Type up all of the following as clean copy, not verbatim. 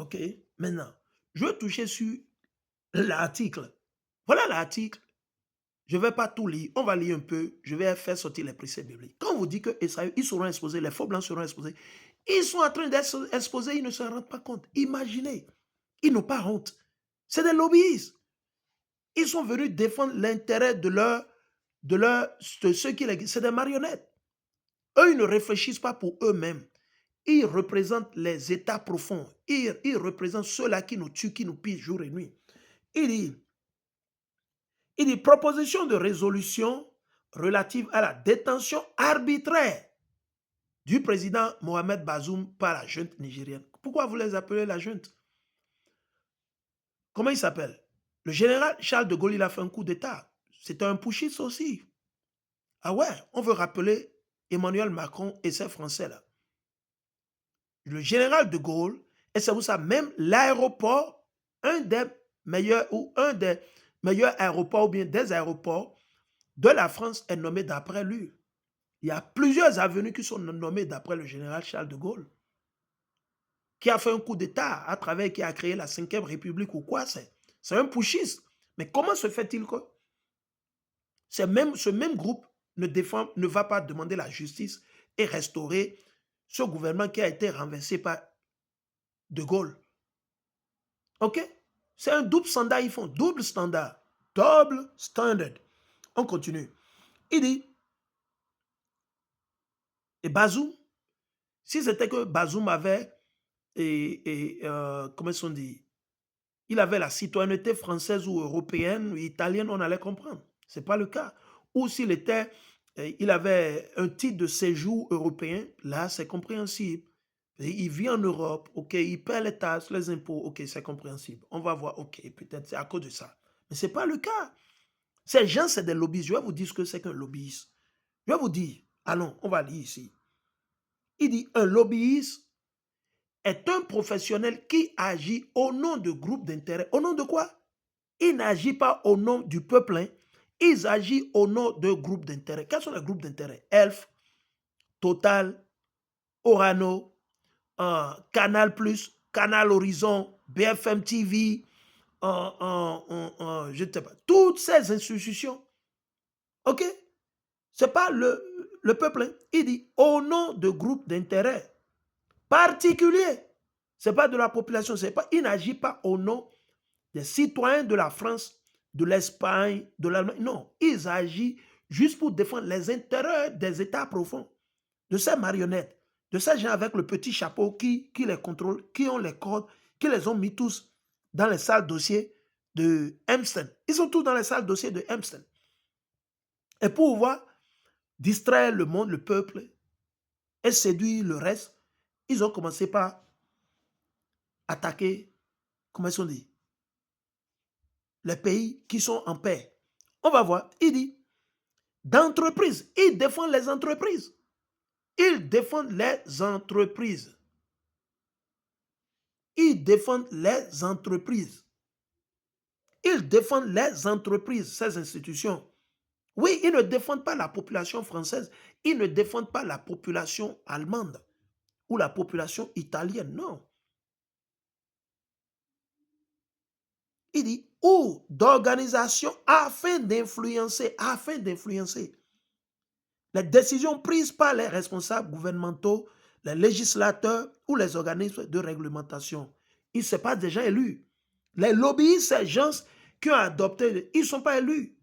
OK? Maintenant, je veux toucher sur l'article. Voilà l'article. Je ne vais pas tout lire. On va lire un peu. Je vais faire sortir les préceptes bibliques. Quand on vous dit que Esaü, ils seront exposés, les faux blancs seront exposés, ils sont en train d'être exposés, ils ne se rendent pas compte. Imaginez, ils n'ont pas honte. C'est des lobbyistes. Ils sont venus défendre l'intérêt de ceux qui les... C'est des marionnettes. Eux, ils ne réfléchissent pas pour eux-mêmes. Ils représentent les états profonds. Ils représentent ceux-là qui nous tuent, qui nous pillent jour et nuit. Il dit, proposition de résolution relative à la détention arbitraire du président Mohamed Bazoum par la junte nigérienne. Pourquoi vous les appelez la junte? Comment il s'appelle? Le général Charles de Gaulle, il a fait un coup d'État. C'était un putschiste aussi. Ah ouais, on veut rappeler Emmanuel Macron et ses Français-là. Le général de Gaulle, et c'est pour ça, même l'aéroport, un des meilleurs aéroports ou bien des aéroports de la France est nommé d'après lui. Il y a plusieurs avenues qui sont nommées d'après le général Charles de Gaulle, qui a fait un coup d'État à travers, qui a créé la 5e République ou quoi, c'est un putschiste. Mais comment se fait-il que ce même groupe ne va pas demander la justice et restaurer ce gouvernement qui a été renversé par de Gaulle? OK? C'est un double standard, ils font double standard. Double standard. On continue. Il dit, et Bazoum, si c'était que Bazoum avait, comment est-ce qu'on dit, il avait la citoyenneté française ou européenne ou italienne, on allait comprendre. Ce n'est pas le cas. Ou s'il était, il avait un titre de séjour européen, là, c'est compréhensible. Il vit en Europe, ok, il paie les taxes, les impôts, ok, c'est compréhensible. On va voir, ok, peut-être c'est à cause de ça. Mais ce n'est pas le cas. Ces gens, c'est des lobbyistes. Je vais vous dire ce que c'est qu'un lobbyiste. Je vais vous dire, allons, on va lire ici. Il dit, un lobbyiste est un professionnel qui agit au nom de groupes d'intérêt. Au nom de quoi? Il n'agit pas au nom du peuple, hein. Il agit au nom de groupes d'intérêt. Quels sont les groupes d'intérêt? Elf, Total, Orano, Canal+, Canal Horizon, BFM TV, je ne sais pas, toutes ces institutions. OK? Ce n'est pas le peuple, hein. Il dit au nom de groupes d'intérêt particuliers. Ce n'est pas de la population, il n'agit pas au nom des citoyens de la France, de l'Espagne, de l'Allemagne. Non, ils agissent juste pour défendre les intérêts des États profonds, de ces marionnettes, de ces gens avec le petit chapeau qui les contrôlent, qui ont les codes, qui les ont mis tous dans les salles dossiers de Epstein. Ils sont tous dans les salles dossiers de Epstein. Et pour pouvoir distraire le monde, le peuple, et séduire le reste, ils ont commencé par attaquer, comment ils sont dit, les pays qui sont en paix. On va voir, il dit, d'entreprises, il défend les entreprises. Ils défendent les entreprises. Ils défendent les entreprises. Ils défendent les entreprises, ces institutions. Oui, ils ne défendent pas la population française. Ils ne défendent pas la population allemande ou la population italienne, non. Il dit, ou d'organisation afin d'influencer les décisions prises par les responsables gouvernementaux, les législateurs ou les organismes de réglementation. Ils ne sont pas des gens élus. Les lobbyistes, ces gens qui ont adopté, ils ne sont pas élus.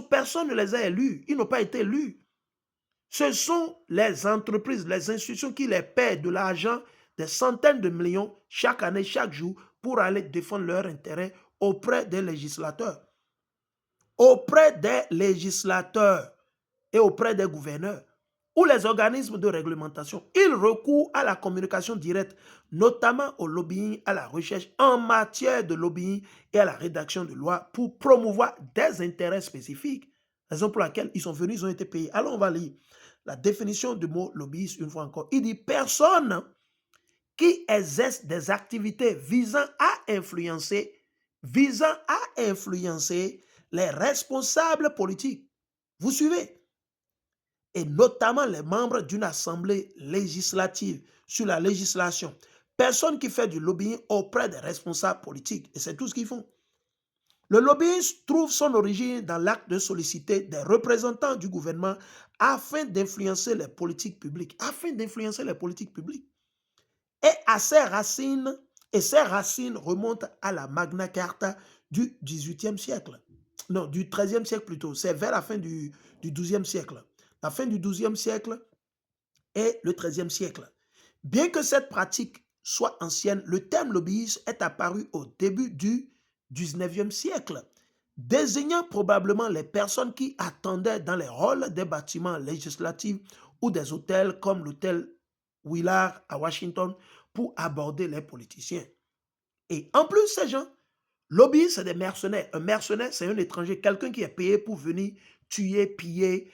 Personne ne les a élus. Ils n'ont pas été élus. Ce sont les entreprises, les institutions qui les paient de l'argent, des centaines de millions chaque année, chaque jour, pour aller défendre leurs intérêts auprès des législateurs. Auprès des législateurs et auprès des gouverneurs ou les organismes de réglementation. Ils recourent à la communication directe, notamment au lobbying, à la recherche en matière de lobbying et à la rédaction de lois pour promouvoir des intérêts spécifiques. Raison pour laquelle ils sont venus, ils ont été payés. Alors on va lire la définition du mot lobbyiste une fois encore. Il dit personne qui exerce des activités visant à influencer les responsables politiques. Vous suivez? Et notamment les membres d'une assemblée législative sur la législation, personne qui fait du lobbying auprès des responsables politiques. Et c'est tout ce qu'ils font. Le lobbying trouve son origine dans l'acte de solliciter des représentants du gouvernement afin d'influencer les politiques publiques. Afin d'influencer les politiques publiques. Et ces racines remontent à la Magna Carta du XVIIIe siècle. Non, du XIIIe siècle plutôt. C'est vers la fin du XIIe siècle. La fin du XIIe siècle et le XIIIe siècle. Bien que cette pratique soit ancienne, le terme lobbyiste est apparu au début du XIXe siècle, désignant probablement les personnes qui attendaient dans les halls des bâtiments législatifs ou des hôtels comme l'hôtel Willard à Washington pour aborder les politiciens. Et en plus, ces gens, lobbyistes, c'est des mercenaires. Un mercenaire, c'est un étranger, quelqu'un qui est payé pour venir tuer, piller,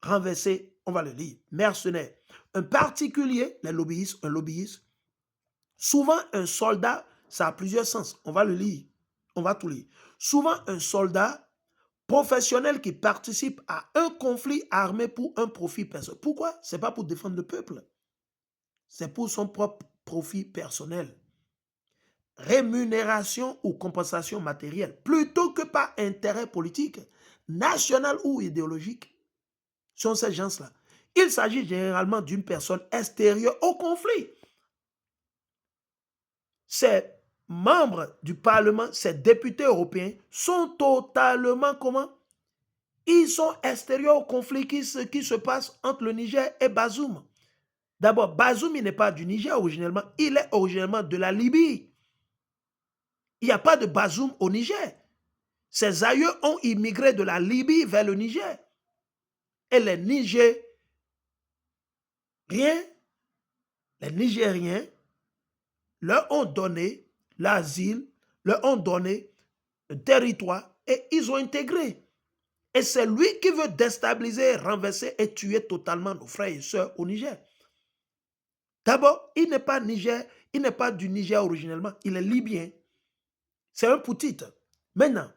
renverser. On va le lire. Mercenaire. Un particulier, les lobbyistes, un lobbyiste. Souvent, un soldat, ça a plusieurs sens. On va le lire. On va tout lire. Souvent, un soldat professionnel qui participe à un conflit armé pour un profit personnel. Pourquoi? Ce n'est pas pour défendre le peuple. C'est pour son propre profit personnel. Rémunération ou compensation matérielle, plutôt que par intérêt politique, national ou idéologique, sont ces gens-là. Il s'agit généralement d'une personne extérieure au conflit. Ces membres du Parlement, ces députés européens, sont totalement comment? Ils sont extérieurs au conflit qui se passe entre le Niger et Bazoum. D'abord, Bazoum, il n'est pas du Niger originellement, il est originellement de la Libye. Il n'y a pas de Bazoum au Niger. Ses aïeux ont immigré de la Libye vers le Niger. Et les Nigériens leur ont donné l'asile, leur ont donné le territoire et ils ont intégré. Et c'est lui qui veut déstabiliser, renverser et tuer totalement nos frères et sœurs au Niger. D'abord, il n'est pas Niger, il n'est pas du Niger originellement, il est libyen. C'est un poutite. Maintenant,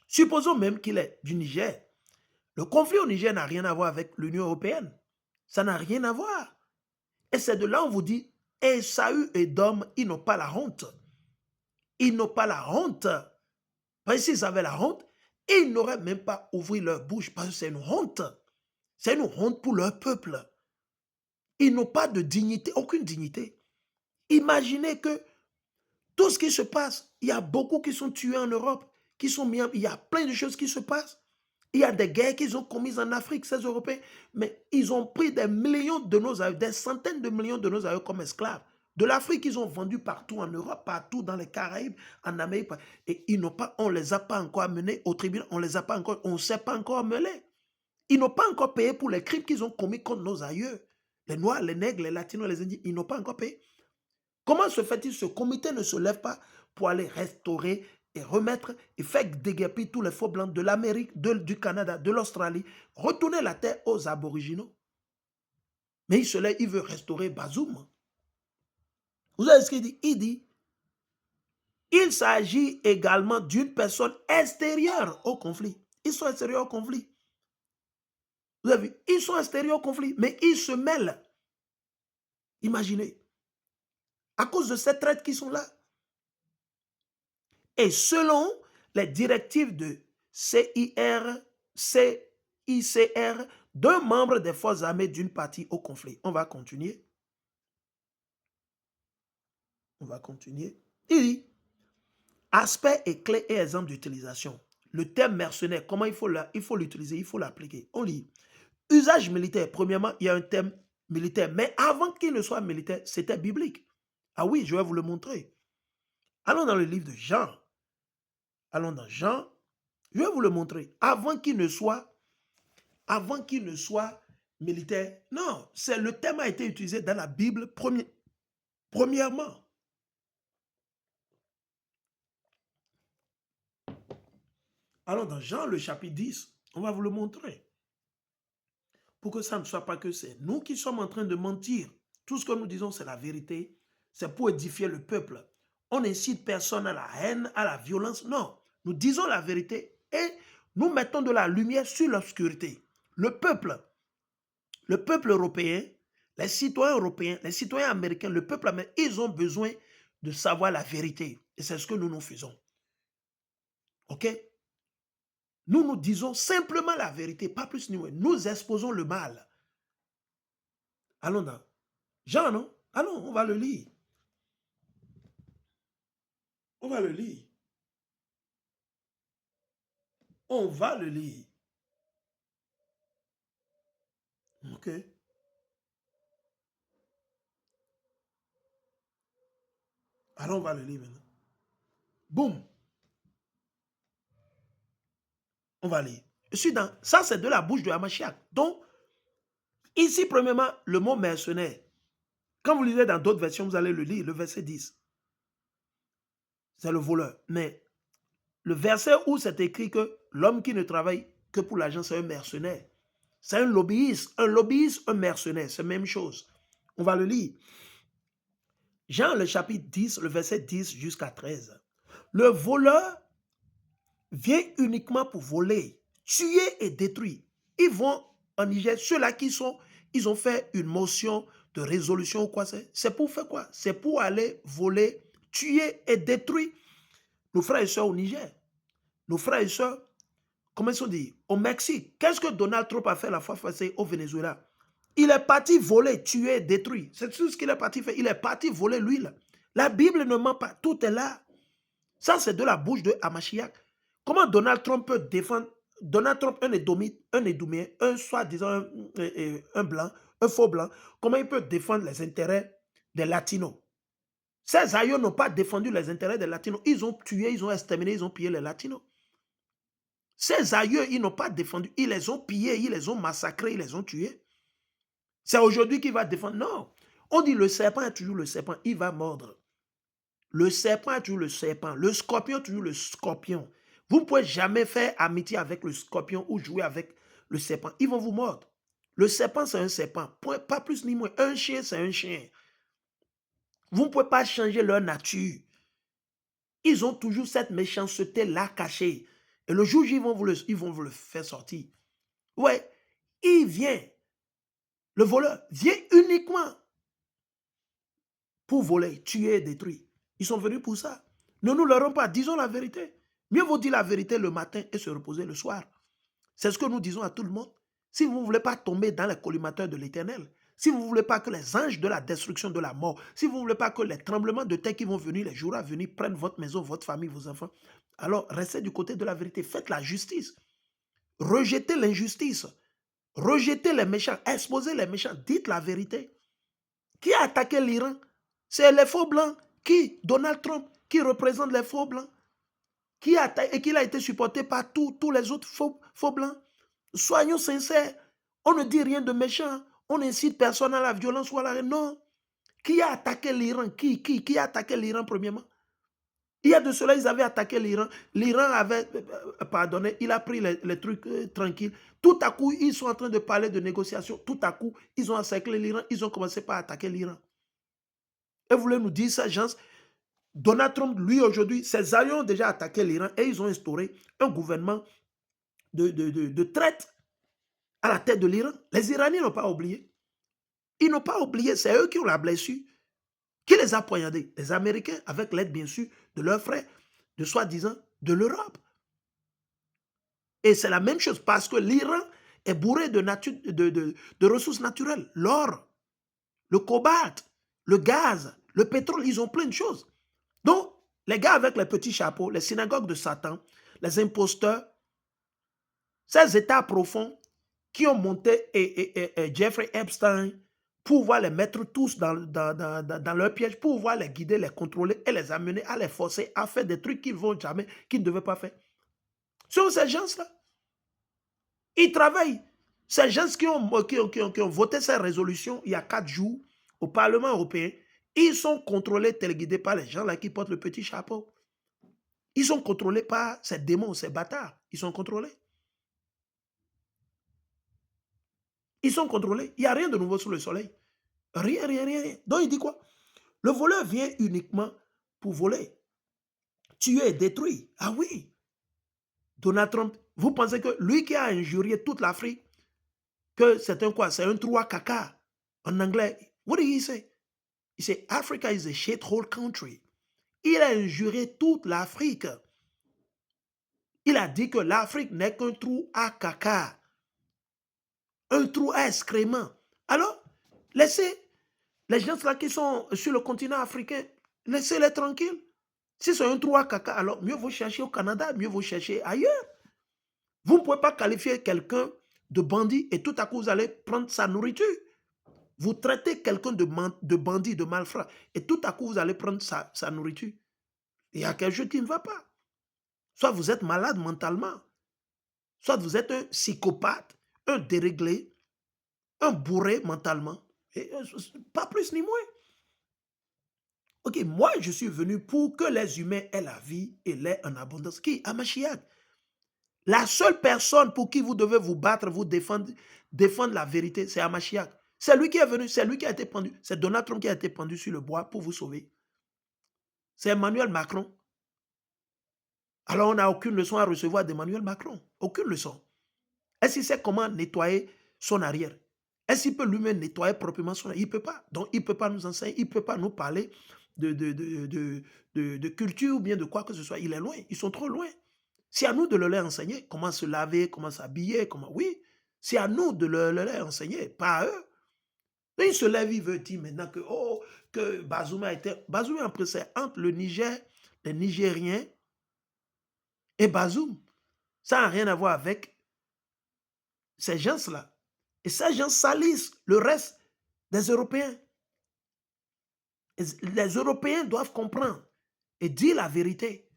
supposons même qu'il est du Niger. Le conflit au Niger n'a rien à voir avec l'Union européenne. Ça n'a rien à voir. Et c'est de là où on vous dit, Esaü et Dom, ils n'ont pas la honte. Ils n'ont pas la honte. Parce que s'ils avaient la honte, ils n'auraient même pas ouvert leur bouche parce que c'est une honte. C'est une honte pour leur peuple. Ils n'ont pas de dignité, aucune dignité. Imaginez que tout ce qui se passe, il y a beaucoup qui sont tués en Europe, il y a plein de choses qui se passent. Il y a des guerres qu'ils ont commises en Afrique, ces Européens, mais ils ont pris des millions de nos aïeux, des centaines de millions de nos aïeux comme esclaves. De l'Afrique, ils ont vendu partout en Europe, partout dans les Caraïbes, en Amérique. Et on ne les a pas encore amenés au tribunal, on ne s'est pas encore mêlés. Ils n'ont pas encore payé pour les crimes qu'ils ont commis contre nos aïeux. Les Noirs, les Nègres, les Latinos, les Indiens, ils n'ont pas encore payé. Comment se fait-il que ce comité ne se lève pas pour aller restaurer et remettre et faire déguerpir tous les faux blancs de l'Amérique, du Canada, de l'Australie, retourner la terre aux aboriginaux? Mais il se lève, il veut restaurer Bazoum. Vous savez ce qu'il dit? Il dit, il s'agit également d'une personne extérieure au conflit. Ils sont extérieurs au conflit. Vous avez vu? Ils sont extérieurs au conflit, mais ils se mêlent. Imaginez. À cause de ces traites qui sont là. Et selon les directives de CICR, d'un membre des forces armées d'une partie au conflit. On va continuer. On va continuer. Il dit, aspect et clé et exemple d'utilisation. Le terme mercenaire, comment il faut l'utiliser, il faut l'appliquer. On lit. Usage militaire. Premièrement, il y a un terme militaire. Mais avant qu'il ne soit militaire, c'était biblique. Ah oui, je vais vous le montrer. Allons dans le livre de Jean. Allons dans Jean. Je vais vous le montrer. Avant qu'il ne soit militaire. Non, le terme a été utilisé dans la Bible premièrement. Allons dans Jean, le chapitre 10. On va vous le montrer. Pour que ça ne soit pas que c'est nous qui sommes en train de mentir. Tout ce que nous disons, c'est la vérité. C'est pour édifier le peuple. On n'incite personne à la haine, à la violence. Non, nous disons la vérité et nous mettons de la lumière sur l'obscurité. Le peuple européen Les citoyens européens, les citoyens américains, le peuple américain, ils ont besoin de savoir la vérité. Et c'est ce que nous faisons. OK? Nous disons simplement la vérité, pas plus ni moins. Nous exposons le mal. Allons dans Jean, non? Allons, on va le lire. On va le lire. On va le lire. OK? Alors, on va le lire maintenant. Boum. On va lire. Je suis dans... Ça, c'est de la bouche de Hamashiach. Donc, ici, premièrement, le mot mercenaire. Quand vous lisez dans d'autres versions, vous allez le lire, le verset 10. C'est le voleur. Mais le verset où c'est écrit que l'homme qui ne travaille que pour l'argent, c'est un mercenaire. C'est un lobbyiste. Un lobbyiste, un mercenaire. C'est la même chose. On va le lire. Jean, le chapitre 10, le verset 10 jusqu'à 13. Le voleur vient uniquement pour voler, tuer et détruire. Ils vont en Niger, ceux-là qui sont, ils ont fait une motion de résolution ou quoi, c'est pour faire quoi? C'est pour aller voler, tuer et détruire nos frères et sœurs au Niger. Nos frères et sœurs, comment ils sont dit? Au Mexique. Qu'est-ce que Donald Trump a fait la fois passée au Venezuela? Il est parti voler, tuer, détruire. C'est tout ce qu'il est parti faire. Il est parti voler l'huile. La Bible ne ment pas. Tout est là. Ça, c'est de la bouche de Hamashiach. Comment Donald Trump peut défendre Donald Trump, un Édoumien, un soi-disant un blanc, un faux blanc, comment il peut défendre les intérêts des Latinos? Ces aïeux n'ont pas défendu les intérêts des Latinos. Ils ont tué, ils ont exterminé, ils ont pillé les Latinos. Ces aïeux, ils n'ont pas défendu. Ils les ont pillés, ils les ont massacrés, ils les ont tués. C'est aujourd'hui qu'il va défendre. Non. On dit le serpent est toujours le serpent. Il va mordre. Le serpent est toujours le serpent. Le scorpion est toujours le scorpion. Vous ne pouvez jamais faire amitié avec le scorpion ou jouer avec le serpent. Ils vont vous mordre. Le serpent, c'est un serpent. Pas plus ni moins. Un chien, c'est un chien. Vous ne pouvez pas changer leur nature. Ils ont toujours cette méchanceté-là cachée. Et le jour où ils vont vous le faire sortir. Ouais, il vient. Le voleur vient uniquement pour voler, tuer et détruire. Ils sont venus pour ça. Ne nous leurrons pas, disons la vérité. Mieux vaut dire la vérité le matin et se reposer le soir. C'est ce que nous disons à tout le monde. Si vous ne voulez pas tomber dans les collimateurs de l'Éternel, si vous ne voulez pas que les anges de la destruction, de la mort, si vous ne voulez pas que les tremblements de terre qui vont venir, les jours à venir, prennent votre maison, votre famille, vos enfants, alors restez du côté de la vérité. Faites la justice. Rejetez l'injustice. Rejetez les méchants. Exposez les méchants. Dites la vérité. Qui a attaqué l'Iran? C'est les faux blancs. Qui? Donald Trump, qui représente les faux blancs. Et qui a été supporté par tous les autres faux blancs. Soyons sincères. On ne dit rien de méchant. On n'incite personne à la violence ou à la... Non. Qui a attaqué l'Iran? Qui a attaqué l'Iran premièrement? Il y a de cela, ils avaient attaqué l'Iran. L'Iran avait pardonné. Il a pris les trucs tranquilles. Tout à coup, ils sont en train de parler de négociations. Tout à coup, ils ont encerclé l'Iran. Ils ont commencé par attaquer l'Iran. Et vous voulez nous dire ça, gens? Donald Trump, lui, aujourd'hui, ses alliés ont déjà attaqué l'Iran et ils ont instauré un gouvernement de traite à la tête de l'Iran. Les Iraniens n'ont pas oublié. Ils n'ont pas oublié. C'est eux qui ont la blessure. Qui les a poignardés? Les Américains, avec l'aide, bien sûr, de leurs frères, de soi-disant, de l'Europe. Et c'est la même chose parce que l'Iran est bourré de ressources naturelles. L'or, le cobalt, le gaz, le pétrole, ils ont plein de choses. Donc, les gars avec les petits chapeaux, les synagogues de Satan, les imposteurs, ces états profonds qui ont monté Jeffrey Epstein pour pouvoir les mettre tous dans leur piège, pour pouvoir les guider, les contrôler et les amener à les forcer à faire des trucs qu'ils vont jamais, qu'ils ne devaient pas faire. Ce sont ces gens-là. Ils travaillent. Ces gens qui ont voté cette résolution il y a 4 jours au Parlement européen, ils sont contrôlés, téléguidés par les gens-là qui portent le petit chapeau. Ils sont contrôlés par ces démons, ces bâtards. Ils sont contrôlés. Ils sont contrôlés. Il n'y a rien de nouveau sous le soleil. Rien, rien, rien, rien. Donc il dit quoi? Le voleur vient uniquement pour voler, tuer et détruire. Ah oui. Donald Trump, vous pensez que lui qui a injurié toute l'Afrique, que c'est un quoi? C'est un trou à caca. En anglais, what did he say? He said, Africa is a shithole country. Il a injurié toute l'Afrique. Il a dit que l'Afrique n'est qu'un trou à caca, un trou à excréments. Alors, laissez les gens là qui sont sur le continent africain, laissez-les tranquilles. Si c'est un trou à caca, alors mieux vaut chercher au Canada, mieux vaut chercher ailleurs. Vous ne pouvez pas qualifier quelqu'un de bandit et tout à coup vous allez prendre sa nourriture. Vous traitez quelqu'un de bandit, de malfrat, et tout à coup vous allez prendre sa nourriture. Il y a quelque chose qui ne va pas. Soit vous êtes malade mentalement, soit vous êtes un psychopathe, un déréglé, un bourré mentalement. Et, pas plus ni moins. Ok, moi je suis venu pour que les humains aient la vie et l'aient en abondance. Qui? Hamashiach. La seule personne pour qui vous devez vous battre, vous défendre la vérité, c'est Hamashiach. C'est lui qui est venu, c'est lui qui a été pendu. C'est Donald Trump qui a été pendu sur le bois pour vous sauver. C'est Emmanuel Macron. Alors on n'a aucune leçon à recevoir d'Emmanuel Macron. Aucune leçon. Est-ce qu'il sait comment nettoyer son arrière? Est-ce qu'il peut lui-même nettoyer proprement son arrière? Il ne peut pas. Donc il ne peut pas nous enseigner, il ne peut pas nous parler de culture ou bien de quoi que ce soit. Il est loin, ils sont trop loin. C'est à nous de leur enseigner comment se laver, comment s'habiller, comment... Oui, c'est à nous de leur enseigner, pas à eux. Et il se lève, il veut dire maintenant que, oh, que Bazoum a été... Bazoum est en procès entre le Niger, les Nigériens et Bazoum. Ça n'a rien à voir avec ces gens-là. Et ces gens salissent le reste des Européens. Et les Européens doivent comprendre et dire la vérité.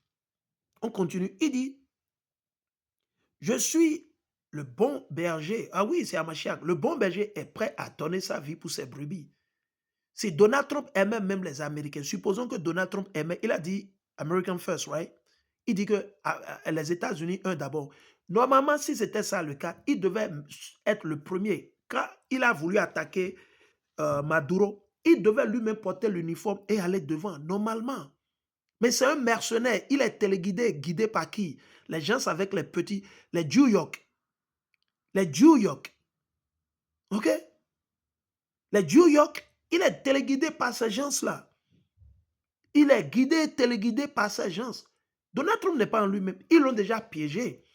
On continue. Il dit, je suis le bon berger. Ah oui, c'est Hamashiach. Le bon berger est prêt à donner sa vie pour ses brebis. Si Donald Trump aimait même les Américains, supposons que Donald Trump aimait, il a dit American first, right? Il dit que les États-Unis, un d'abord. Normalement, si c'était ça le cas, il devait être le premier. Quand il a voulu attaquer Maduro, il devait lui-même porter l'uniforme et aller devant, normalement. Mais c'est un mercenaire. Il est téléguidé, guidé par qui? Les gens avec les petits, les New York. Les New York. OK? Les New York, il est téléguidé par ces gens-là. Il est guidé, téléguidé par ces gens. Donald Trump n'est pas en lui-même. Ils l'ont déjà piégé.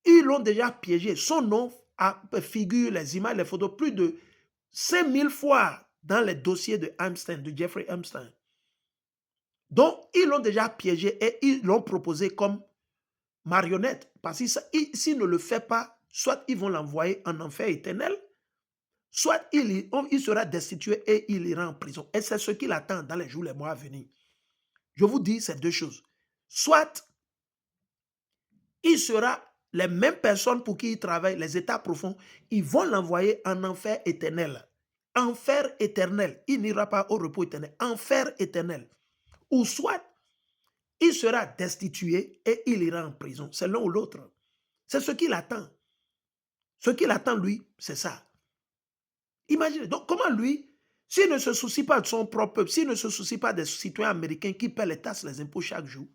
Ils l'ont déjà piégé. Son nom figure, les images, les photos, plus de 5000 fois dans les dossiers de Epstein, de Jeffrey Epstein. Donc, ils l'ont déjà piégé et ils l'ont proposé comme marionnette. Parce que s'il ne le fait pas, soit ils vont l'envoyer en enfer éternel, soit il sera destitué et il ira en prison. Et c'est ce qu'il attend dans les jours, les mois à venir. Je vous dis ces deux choses. Soit il sera les mêmes personnes pour qui il travaille, les états profonds, ils vont l'envoyer en enfer éternel. Enfer éternel. Il n'ira pas au repos éternel. Enfer éternel. Ou soit il sera destitué et il ira en prison. C'est l'un ou l'autre. C'est ce qu'il attend. Ce qu'il attend, lui, c'est ça. Imaginez. Donc, comment lui, s'il ne se soucie pas de son propre peuple, s'il ne se soucie pas des citoyens américains qui paient les taxes, les impôts chaque jour,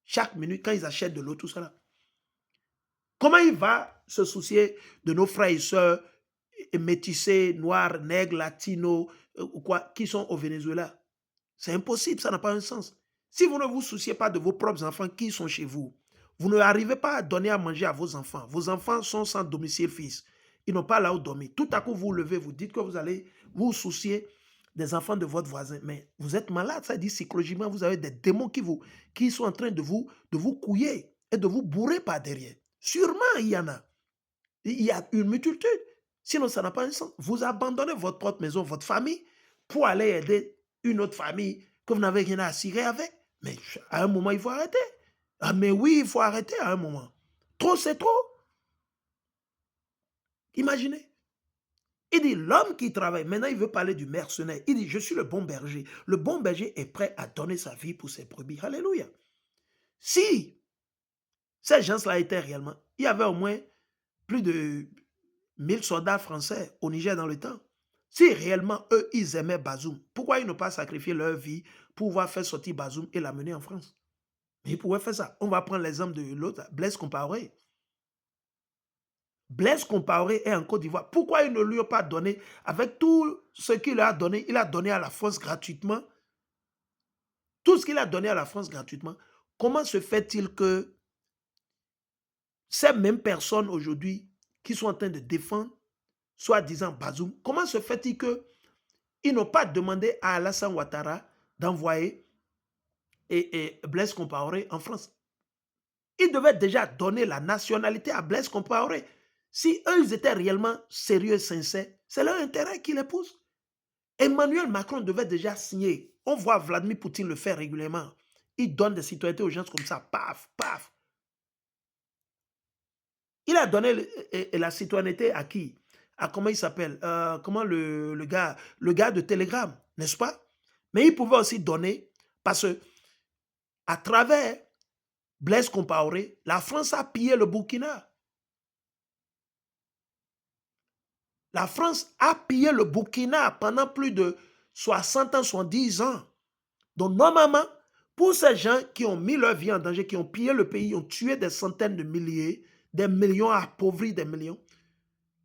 chaque minute, quand ils achètent de l'eau, tout ça, comment il va se soucier de nos frères et sœurs métissés, noirs, nègres, latinos, ou quoi, qui sont au Venezuela? C'est impossible, ça n'a pas un sens. Si vous ne vous souciez pas de vos propres enfants qui sont chez vous, vous n'arrivez pas à donner à manger à vos enfants. Vos enfants sont sans domicile fixe. Ils n'ont pas là où dormir. Tout à coup, vous levez, vous dites que vous allez vous soucier des enfants de votre voisin. Mais vous êtes malade, ça dit psychologiquement, vous avez des démons qui sont en train de vous couiller et de vous bourrer par derrière. Sûrement, il y en a. Il y a une multitude. Sinon, ça n'a pas un sens. Vous abandonnez votre propre maison, votre famille, pour aller aider une autre famille que vous n'avez rien à cirer avec. Mais à un moment, il faut arrêter. Ah, mais oui, il faut arrêter à un moment. Trop, c'est trop. Imaginez. Il dit, l'homme qui travaille, maintenant il veut parler du mercenaire. Il dit, je suis le bon berger. Le bon berger est prêt à donner sa vie pour ses brebis. Alléluia. Si ces gens-là étaient réellement, il y avait au moins plus de 1000 soldats français au Niger dans le temps. Si réellement, eux, ils aimaient Bazoum, pourquoi ils n'ont pas sacrifié leur vie pour pouvoir faire sortir Bazoum et l'amener en France? Ils pouvaient faire ça. On va prendre l'exemple de l'autre, Blaise Compaoré. Blaise Compaoré est en Côte d'Ivoire. Pourquoi il ne lui a pas donné, avec tout ce qu'il a donné, il a donné à la France gratuitement, tout ce qu'il a donné à la France gratuitement, comment se fait-il que ces mêmes personnes aujourd'hui qui sont en train de défendre, soi-disant Bazoum, comment se fait-il qu'ils n'ont pas demandé à Alassane Ouattara d'envoyer Blaise Compaoré en France? Ils devaient déjà donner la nationalité à Blaise Compaoré. Si eux, ils étaient réellement sérieux et sincères, c'est leur intérêt qui les pousse. Emmanuel Macron devait déjà signer. On voit Vladimir Poutine le faire régulièrement. Il donne des citoyennetés aux gens comme ça, paf, paf. Il a donné la citoyenneté à qui? À comment il s'appelle? Comment le gars de Telegram, n'est-ce pas? Mais il pouvait aussi donner, parce que à travers Blaise Compaoré, la France a pillé le Burkina. La France a pillé le Burkina pendant plus de 60 ans, 70 ans. Donc, normalement, pour ces gens qui ont mis leur vie en danger, qui ont pillé le pays, ont tué des centaines de milliers, des millions, appauvri des millions,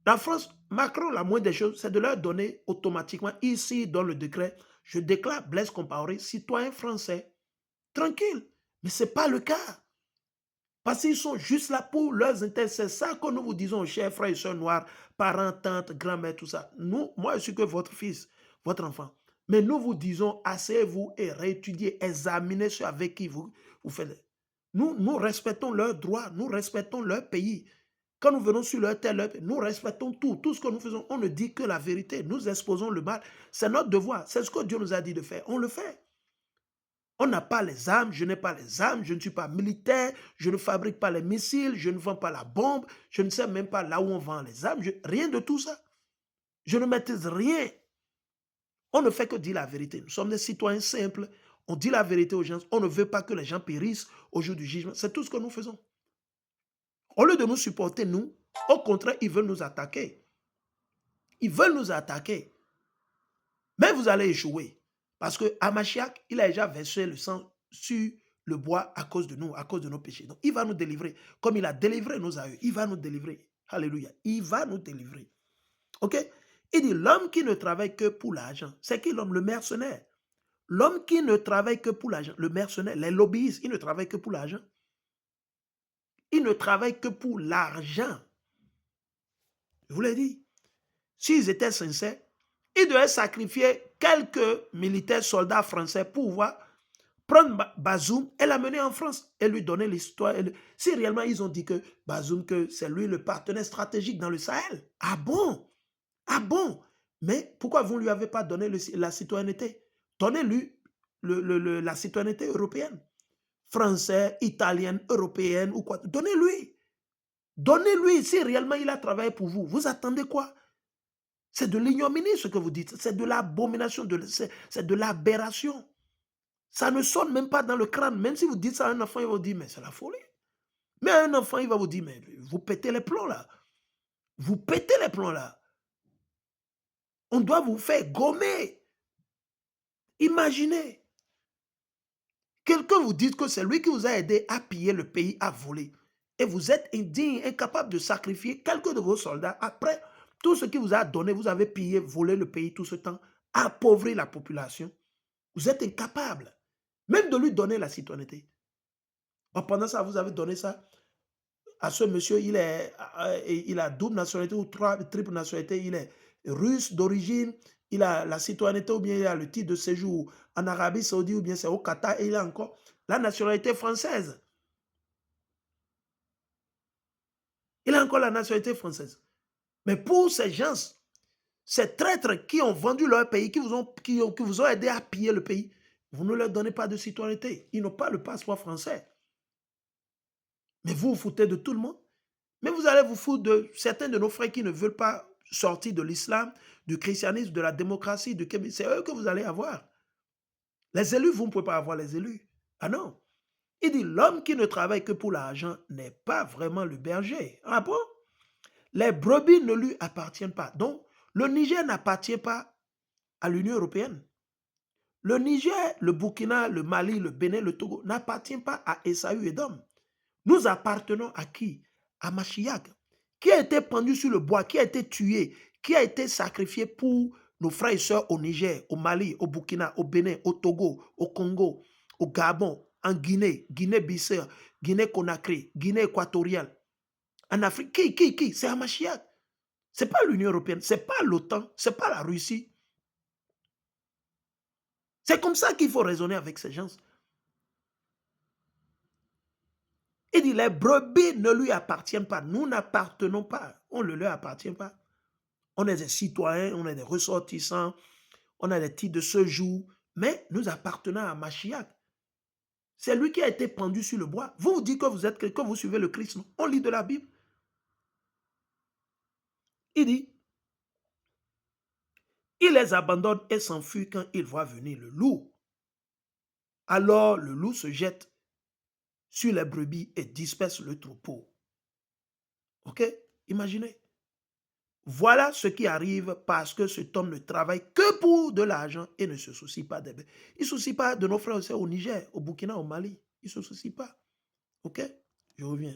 la France, Macron, la moindre des choses, c'est de leur donner automatiquement, ici, dans le décret, je déclare Blaise Compaoré citoyen français. Tranquille. Mais ce n'est pas le cas. Parce qu'ils sont juste là pour leurs intérêts. C'est ça que nous vous disons, chers frères et sœurs noirs, parents, tantes, grand-mères, tout ça. Nous, moi, je suis que votre fils, votre enfant. Mais nous vous disons, asseyez-vous et réétudiez, examinez ce avec qui vous faites. Nous respectons leurs droits, nous respectons leur pays. Quand nous venons sur leur terre, nous respectons tout. Tout ce que nous faisons, on ne dit que la vérité. Nous exposons le mal. C'est notre devoir. C'est ce que Dieu nous a dit de faire. On le fait. On n'a pas les armes, je n'ai pas les armes, je ne suis pas militaire, je ne fabrique pas les missiles, je ne vends pas la bombe, je ne sais même pas là où on vend les armes, rien de tout ça. Je ne maîtrise rien. On ne fait que dire la vérité. Nous sommes des citoyens simples, on dit la vérité aux gens, on ne veut pas que les gens périssent au jour du jugement. C'est tout ce que nous faisons. Au lieu de nous supporter, nous, au contraire, ils veulent nous attaquer. Ils veulent nous attaquer. Mais vous allez échouer. Parce que Hamashiach, il a déjà versé le sang sur le bois à cause de nous, à cause de nos péchés. Donc, il va nous délivrer. Comme il a délivré nos aïeux, il va nous délivrer. Alléluia. Il va nous délivrer. OK? Il dit, l'homme qui ne travaille que pour l'argent, c'est qui l'homme? Le mercenaire. L'homme qui ne travaille que pour l'argent, le mercenaire, les lobbyistes, ils ne travaillent que pour l'argent. Ils ne travaillent que pour l'argent. Je vous l'ai dit. S'ils étaient sincères, ils devaient sacrifier quelques militaires, soldats français pour pouvoir prendre Bazoum et l'amener en France et lui donner l'histoire. Si réellement ils ont dit que Bazoum, que c'est lui le partenaire stratégique dans le Sahel. Ah bon? Ah bon? Mais pourquoi vous ne lui avez pas donné la citoyenneté? Donnez-lui la citoyenneté européenne. Français, italienne, européenne ou quoi. Donnez-lui. Donnez-lui. Si réellement il a travaillé pour vous, vous attendez quoi? C'est de l'ignominie ce que vous dites. C'est de l'abomination, c'est de l'aberration. Ça ne sonne même pas dans le crâne. Même si vous dites ça à un enfant, il va vous dire, mais c'est la folie. Mais à un enfant, il va vous dire, mais vous pétez les plombs là. Vous pétez les plombs là. On doit vous faire gommer. Imaginez. Quelqu'un vous dit que c'est lui qui vous a aidé à piller le pays, à voler. Et vous êtes indigne, incapable de sacrifier quelques de vos soldats. Après tout ce qu'il vous a donné, vous avez pillé, volé le pays tout ce temps, appauvri la population. Vous êtes incapable. Même de lui donner la citoyenneté. Pendant ça, vous avez donné ça à ce monsieur, il a double nationalité ou triple nationalité, il est russe d'origine, il a la citoyenneté ou bien il a le titre de séjour en Arabie Saoudite ou bien c'est au Qatar et il a encore la nationalité française. Il a encore la nationalité française. Mais pour ces gens, ces traîtres qui ont vendu leur pays, qui vous ont aidé à piller le pays, vous ne leur donnez pas de citoyenneté. Ils n'ont pas le passeport français. Mais vous vous foutez de tout le monde. Mais vous allez vous foutre de certains de nos frères qui ne veulent pas sortir de l'islam, du christianisme, de la démocratie, c'est eux que vous allez avoir. Les élus, vous ne pouvez pas avoir les élus. Ah non. Il dit, l'homme qui ne travaille que pour l'argent n'est pas vraiment le berger. Ah bon? Les brebis ne lui appartiennent pas. Donc, le Niger n'appartient pas à l'Union européenne. Le Niger, le Burkina, le Mali, le Bénin, le Togo n'appartiennent pas à Esaü et Edom. Nous appartenons à qui? À Mashiach, qui a été pendu sur le bois, qui a été tué, qui a été sacrifié pour nos frères et sœurs au Niger, au Mali, au Burkina, au Bénin, au Togo, au Congo, au Gabon, en Guinée, Guinée-Bissau, Guinée-Conakry, Guinée équatoriale, en Afrique. Qui? C'est Hamashiach. Ce n'est pas l'Union européenne, ce n'est pas l'OTAN, ce n'est pas la Russie. C'est comme ça qu'il faut raisonner avec ces gens. Il dit, les brebis ne lui appartiennent pas. Nous n'appartenons pas. On ne leur appartient pas. On est des citoyens, on est des ressortissants, on a des titres de séjour, mais nous appartenons à Mashiach. C'est lui qui a été pendu sur le bois. Vous dites que vous suivez le Christ. Non? On lit de la Bible. Il dit, il les abandonne et s'enfuit quand il voit venir le loup. Alors le loup se jette sur les brebis et disperse le troupeau. Ok? Imaginez. Voilà ce qui arrive parce que cet homme ne travaille que pour de l'argent et ne se soucie pas des bêtes. Il ne se soucie pas de nos frères et sœurs au Niger, au Burkina, au Mali. Il ne se soucie pas. Ok? Je reviens.